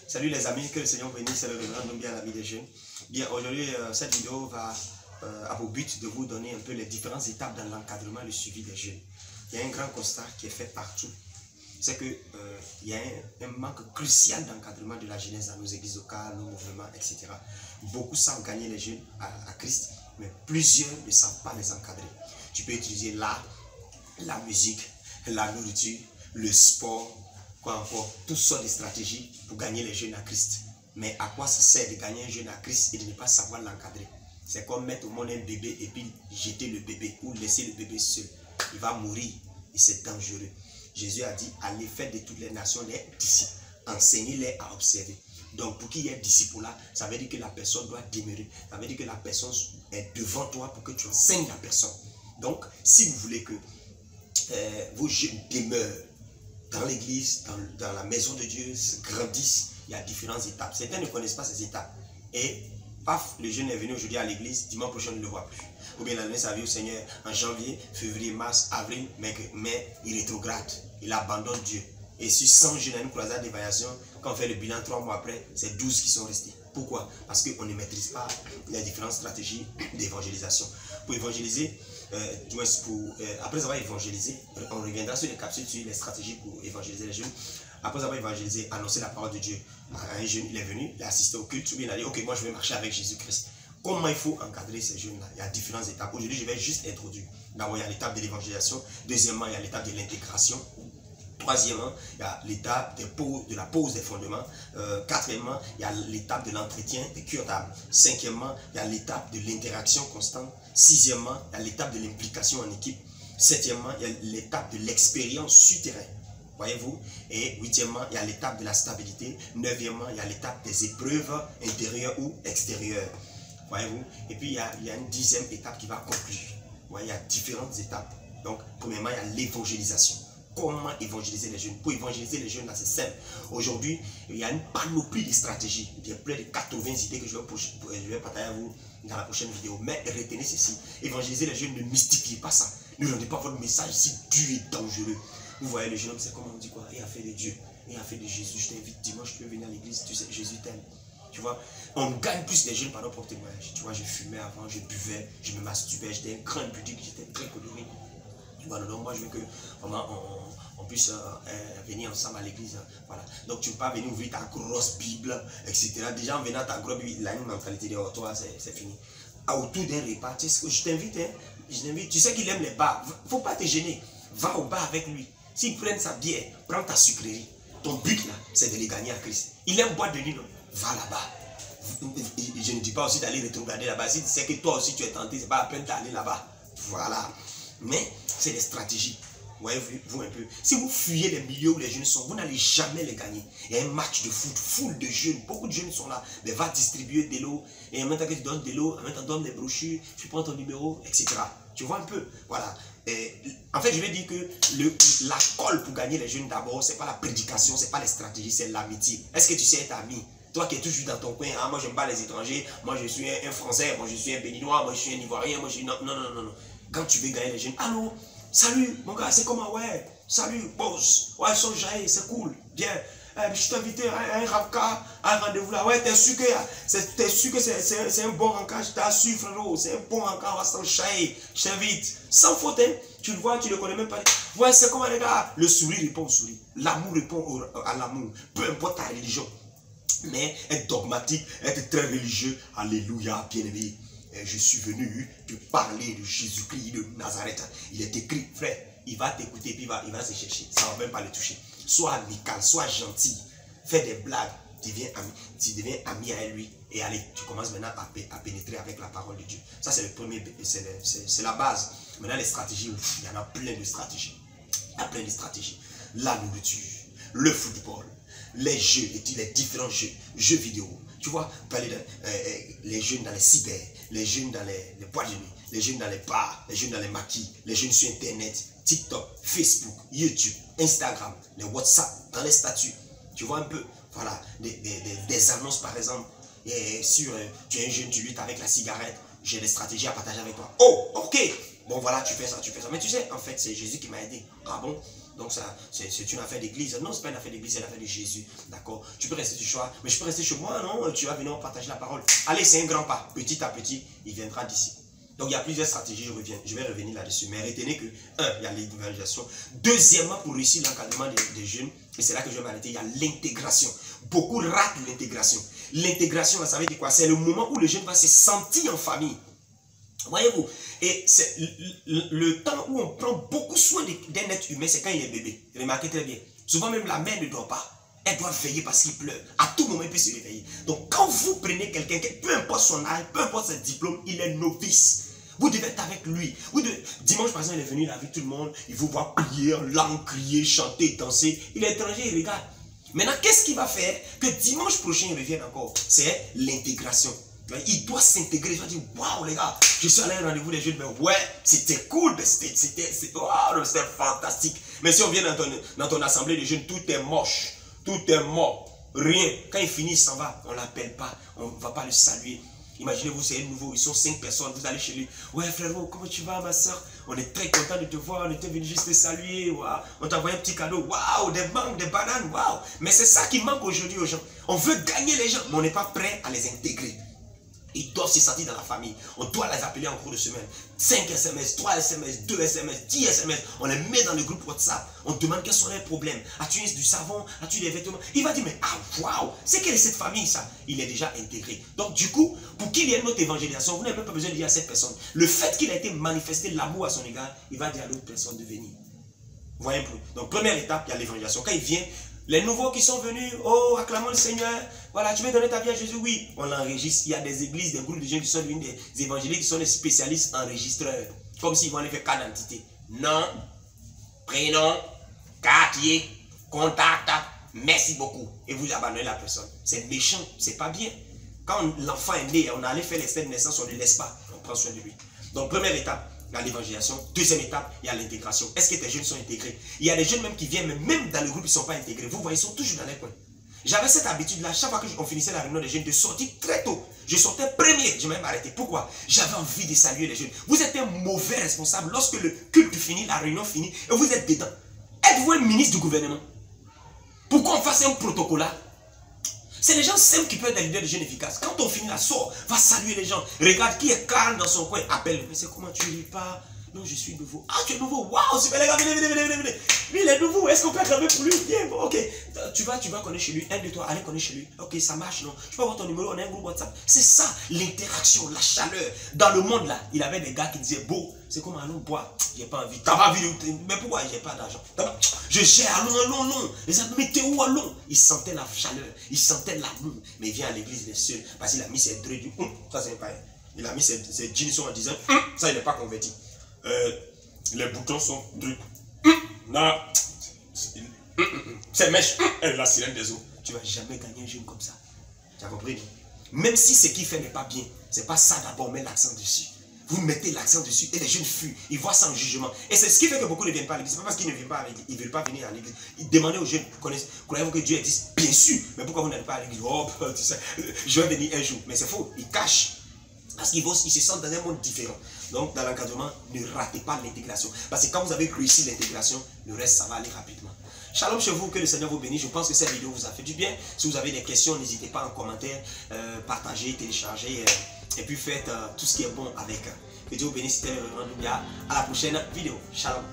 Salut les amis, que le Seigneur bénisse, c'est le révérend bien l'ami des jeunes. Bien, aujourd'hui, cette vidéo va à vos but de vous donner un peu les différentes étapes dans l'encadrement et le suivi des jeunes. Il y a un grand constat qui est fait partout. C'est qu'il y a un manque crucial d'encadrement de la jeunesse dans nos églises locales, nos mouvements, etc. Beaucoup savent gagner les jeunes à Christ, mais plusieurs ne savent pas les encadrer. Tu peux utiliser l'art, la musique, la nourriture, le sport, quoi encore, toutes sortes de stratégies pour gagner les jeunes à Christ. Mais à quoi ça sert de gagner un jeune à Christ et de ne pas savoir l'encadrer? C'est comme mettre au monde un bébé et puis jeter le bébé ou laisser le bébé seul. Il va mourir et c'est dangereux. Jésus a dit, allez faire de toutes les nations les disciples, enseignez-les à observer. Donc pour qu'il y ait disciple là, ça veut dire que la personne doit demeurer. Ça veut dire que la personne est devant toi pour que tu enseignes la personne. Donc si vous voulez que vos jeunes demeurent dans l'église, dans la maison de Dieu, grandissent, il y a différentes étapes. Certains ne connaissent pas ces étapes. Et paf, le jeune est venu aujourd'hui à l'église, dimanche prochain, on ne le voit plus. Ou bien il a donné sa vie au Seigneur en janvier, février, mars, avril, mais il rétrograde. Il abandonne Dieu. Et sur 100 jeunes à une croisade d'évaluation, quand on fait le bilan 3 mois après, c'est 12 qui sont restés. Pourquoi? Parce qu'on ne maîtrise pas les différentes stratégies d'évangélisation. Pour évangéliser, après avoir évangélisé, on reviendra sur les capsules sur les stratégies pour évangéliser les jeunes. Après avoir évangélisé, annoncer la parole de Dieu à un jeune, il est venu, il a assisté au culte, ou bien il a dit, ok, moi je vais marcher avec Jésus-Christ. Comment il faut encadrer ces jeunes-là? Il y a différentes étapes. Aujourd'hui, je vais juste introduire. D'abord, il y a l'étape de l'évangélisation. Deuxièmement, il y a l'étape de l'intégration. Troisièmement, il y a l'étape de la pose des fondements. Quatrièmement, il y a l'étape de l'entretien des cures d'âme. Cinquièmement, il y a l'étape de l'interaction constante. Sixièmement, il y a l'étape de l'implication en équipe. Septièmement, il y a l'étape de l'expérience sur terrain. Voyez-vous? Et huitièmement, il y a l'étape de la stabilité. Neuvièmement, il y a l'étape des épreuves intérieures ou extérieures. Voyez-vous? Et puis, il y a une 10e étape qui va conclure. Voyez, il y a différentes étapes. Donc, premièrement, il y a l'évangélisation. Comment évangéliser les jeunes? Pour évangéliser les jeunes, là, c'est simple. Aujourd'hui, il y a une panoplie de stratégies. Il y a près de 80 idées que je vais partager à vous dans la prochaine vidéo. Mais retenez ceci. Évangéliser les jeunes, ne mystifiez pas ça. Ne rendez pas votre message si dur et dangereux. Vous voyez, le jeune homme, c'est comme on dit quoi? Et a fait de Dieu, et a fait de Jésus. Je t'invite dimanche, tu peux venir à l'église. Tu sais, Jésus t'aime. Tu vois, on gagne plus les jeunes par nos propres témoignages. Tu vois, je fumais avant, je buvais, je me masturbais, j'étais un grand impudique, j'étais très coloré. Tu vois, non, moi je veux que vraiment on puisse venir ensemble à l'église. Voilà. Donc tu ne peux pas venir ouvrir ta grosse Bible, etc. Déjà en venant à ta grosse Bible, il a une mentalité de oh, toi, c'est fini. Autour d'un repas, tu sais ce que je t'invite, tu sais qu'il aime les bars. Il ne faut pas te gêner. Va au bar avec lui. S'il prend sa bière, prends ta sucrerie. Ton but là, c'est de les gagner à Christ. Il aime boire de nuit, non? Va là-bas. Je ne dis pas aussi d'aller rétrograder là-bas. Si tu sais que toi aussi tu es tenté, ce n'est pas la peine d'aller là-bas. Voilà. Mais c'est des stratégies. Voyez-vous un peu. Si vous fuyez les milieux où les jeunes sont, vous n'allez jamais les gagner. Il y a un match de foot, foule de jeunes. Beaucoup de jeunes sont là. Mais va distribuer de l'eau. Et en même temps que tu donnes de l'eau, en même temps donne des brochures, tu prends ton numéro, etc. Tu vois un peu. Voilà. En fait, je vais dire que la colle pour gagner les jeunes d'abord, ce n'est pas la prédication, ce n'est pas les stratégies, c'est l'amitié. Est-ce que tu sais être ami? Toi qui es toujours dans ton coin, ah, moi j'aime pas les étrangers, moi je suis un Français, moi je suis un Béninois, moi je suis un Ivoirien, moi je suis... Non, non, non, non, non. Quand tu veux gagner les jeunes, allô, salut mon gars, c'est comment, ouais, salut, boss, ouais, ils sont jaillés, c'est cool, bien. Je t'ai invité à un ravka, à un rendez-vous là. Ouais, t'es sûr que c'est un bon rencard. Je t'assure, frérot. C'est un bon rencard, on va s'enchaîner. Je t'invite. Sans faute, hein. Tu le vois, tu le connais même pas. Ouais, c'est comment les gars? Le sourire répond au sourire. L'amour répond à l'amour. Peu importe ta religion. Mais être dogmatique, être très religieux, alléluia, bien-aimé. Je suis venu te parler de Jésus-Christ de Nazareth. Il est écrit, frère. Il va t'écouter, puis il va se chercher. Ça ne va même pas le toucher. Sois amical, sois gentil. Fais des blagues. Tu deviens ami à lui. Et allez, tu commences maintenant à pénétrer avec la parole de Dieu. Ça, c'est le premier, c'est la base. Maintenant, les stratégies, il y en a plein de stratégies. Il y a plein de stratégies. La nourriture, le football, les jeux, les différents jeux vidéo. Tu vois, parler les jeunes dans les cyber, les jeunes dans les boîtes de nuit, les jeunes dans les bars, les jeunes dans les maquis, les jeunes sur Internet, TikTok, Facebook, YouTube, Instagram, les WhatsApp, dans les statuts. Tu vois un peu, voilà, des annonces par exemple, sur tu es un jeune, tu luttes avec la cigarette, j'ai des stratégies à partager avec toi. Oh, ok, bon voilà, tu fais ça. Mais tu sais, en fait, c'est Jésus qui m'a aidé. Ah bon? Donc c'est une affaire d'église. Non, ce n'est pas une affaire d'église, c'est une affaire de Jésus. D'accord? Tu peux rester du choix, mais je peux rester chez moi, non? Tu vas venir partager la parole. Allez, c'est un grand pas. Petit à petit, il viendra d'ici. Donc il y a plusieurs stratégies, je vais revenir là-dessus. Mais retenez que, il y a l'évangélisation. Deuxièmement, pour réussir l'encadrement des jeunes, et c'est là que je vais m'arrêter, il y a l'intégration. Beaucoup ratent l'intégration. L'intégration, ça veut dire quoi? C'est le moment où le jeune va se sentir en famille. Voyez-vous? Et c'est le temps où on prend beaucoup soin d'un être humain, c'est quand il est bébé. Remarquez très bien. Souvent même la mère ne dort pas. Elle doit veiller parce qu'il pleure. À tout moment, il peut se réveiller. Donc quand vous prenez quelqu'un, peu importe son âge, peu importe ses diplômes, il est novice. Vous devez être avec lui. Dimanche, par exemple, il est venu avec tout le monde. Il vous voit prier en langue, crier, chanter, danser. Il est étranger, il regarde. Maintenant, qu'est-ce qu'il va faire que dimanche prochain, il revienne encore? C'est l'intégration. Il doit s'intégrer. Il va dire, waouh les gars, je suis allé à un rendez-vous des jeunes, mais ouais, c'était cool, c'était fantastique. Mais si on vient dans ton assemblée de jeunes, tout est moche, tout est mort, rien. Quand il finit, il s'en va, on ne l'appelle pas, on ne va pas le saluer. Imaginez-vous, c'est un nouveau, ils sont 5 personnes, vous allez chez lui. Ouais frérot, comment tu vas ma soeur? On est très content de te voir, on était venu juste te saluer. Wow. On t'a envoyé un petit cadeau, waouh, des mangues, des bananes, waouh. Mais c'est ça qui manque aujourd'hui aux gens. On veut gagner les gens, mais on n'est pas prêt à les intégrer. Ils doivent se sentir dans la famille. On doit les appeler en cours de semaine. 5 SMS, 3 SMS, 2 SMS, 10 SMS. On les met dans le groupe WhatsApp. On demande quels sont les problèmes. As-tu du savon? As-tu des vêtements? Il va dire, mais ah, waouh, c'est quelle est cette famille ça? Il est déjà intégré. Donc du coup, pour qu'il y ait une autre évangélisation, vous n'avez même pas besoin de dire à cette personne. Le fait qu'il a été manifesté l'amour à son égard, il va dire à l'autre personne de venir. Vous voyez un peu? Donc première étape, il y a l'évangélisation. Quand il vient, les nouveaux qui sont venus, oh, acclamons le Seigneur. Voilà, tu veux donner ta vie à Jésus? Oui. On l'enregistre. Il y a des églises, des groupes de gens qui sont devenus des évangélistes, qui sont des spécialistes enregistreurs. Comme s'ils vont aller faire carte d'identité. Nom, prénom, quartier, contact, merci beaucoup. Et vous abandonnez la personne. C'est méchant, c'est pas bien. Quand l'enfant est né, on allait faire l'extrait de naissance, on ne le laisse pas. On prend soin de lui. Donc, première étape, il y a l'évangélisation. Deuxième étape, il y a l'intégration. Est-ce que tes jeunes sont intégrés? Il y a des jeunes même qui viennent, mais même dans le groupe, ils ne sont pas intégrés. Vous voyez, ils sont toujours dans les coins. J'avais cette habitude-là, chaque fois qu'on finissait la réunion des jeunes, de sortir très tôt. Je sortais premier, je m'ai même arrêté. Pourquoi? J'avais envie de saluer les jeunes. Vous êtes un mauvais responsable lorsque le culte finit, la réunion finit, et vous êtes dedans. Êtes-vous un ministre du gouvernement? Pourquoi on fasse un protocole là? C'est les gens simples qui peuvent être des leaders de jeunes efficaces. Quand on finit la sort, va saluer les gens. Regarde qui est calme dans son coin, appelle. Mais c'est comment tu ris pas? Non, je suis nouveau. Ah, tu es nouveau. Waouh, super les gars, venez. Lui, il est nouveau. Est-ce qu'on peut acclamer pour lui? Bien, bon, ok. Tu vas connaître chez lui. Un de toi, allez connaître chez lui. Ok, ça marche, non? Je peux avoir ton numéro, on a un groupe WhatsApp. C'est ça, l'interaction, la chaleur. Dans le monde là, il avait des gars qui disaient, beau, c'est comme allons boire. J'ai pas envie. T'as pas envie de... Mais pourquoi j'ai pas d'argent? Je gère, allons. Les amis, mettez où allons? Il sentait la chaleur, il sentait l'amour. Mais il vient à l'église, il est seul. Parce qu'il a mis ses dreads du ça c'est pas. Il a mis ses jeans en disant, ça il n'est pas converti. Les boutons sont trucs. Là, c'est mèche. La sirène des eaux. Tu ne vas jamais gagner un jeune comme ça. Tu as compris? Même si ce qu'il fait n'est pas bien, c'est pas ça d'abord, met l'accent dessus. Vous mettez l'accent dessus et les jeunes fuient. Ils voient ça en jugement. Et c'est ce qui fait que beaucoup ne viennent pas à l'église. C'est pas parce qu'ils ne viennent pas à l'église. Ils ne veulent pas venir à l'église. Ils demandent aux jeunes, croyez-vous que Dieu existe? Bien sûr. Mais pourquoi vous n'allez pas à l'église? Oh, tu sais, je vais venir un jour. Mais c'est faux. Ils cachent. Parce qu'ils se sentent dans un monde différent. Donc, dans l'encadrement, ne ratez pas l'intégration. Parce que quand vous avez réussi l'intégration, le reste, ça va aller rapidement. Shalom chez vous, que le Seigneur vous bénisse. Je pense que cette vidéo vous a fait du bien. Si vous avez des questions, n'hésitez pas en commentaire. Partagez, téléchargez. Et puis faites tout ce qui est bon avec. Que Dieu vous bénisse. C'était le Révérend Doumbia. À la prochaine vidéo. Shalom.